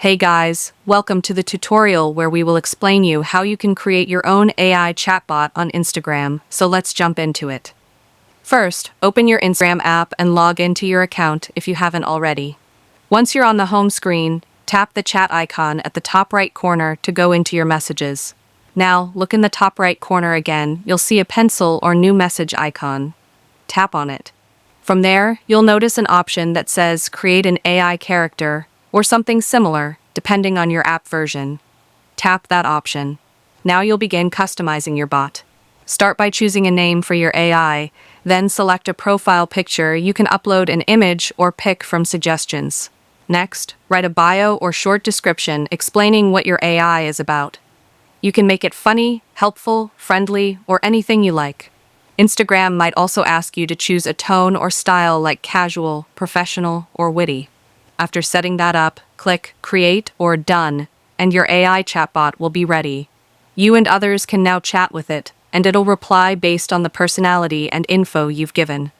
Hey guys, welcome to the tutorial where we will explain you how you can create your own AI chatbot on Instagram, so let's jump into it. First, open your Instagram app and log into your account if you haven't already. Once you're on the home screen, tap the chat icon at the top right corner to go into your messages. Now, look in the top right corner again, you'll see a pencil or new message icon. Tap on it. From there, you'll notice an option that says Create an AI character or something similar, depending on your app version. Tap that option. Now you'll begin customizing your bot. Start by choosing a name for your AI, then select a profile picture. You can upload an image or pic from suggestions. Next, write a bio or short description explaining what your AI is about. You can make it funny, helpful, friendly, or anything you like. Instagram might also ask you to choose a tone or style like casual, professional, or witty. After setting that up, click Create or Done, and your AI chatbot will be ready. You and others can now chat with it, and it'll reply based on the personality and info you've given.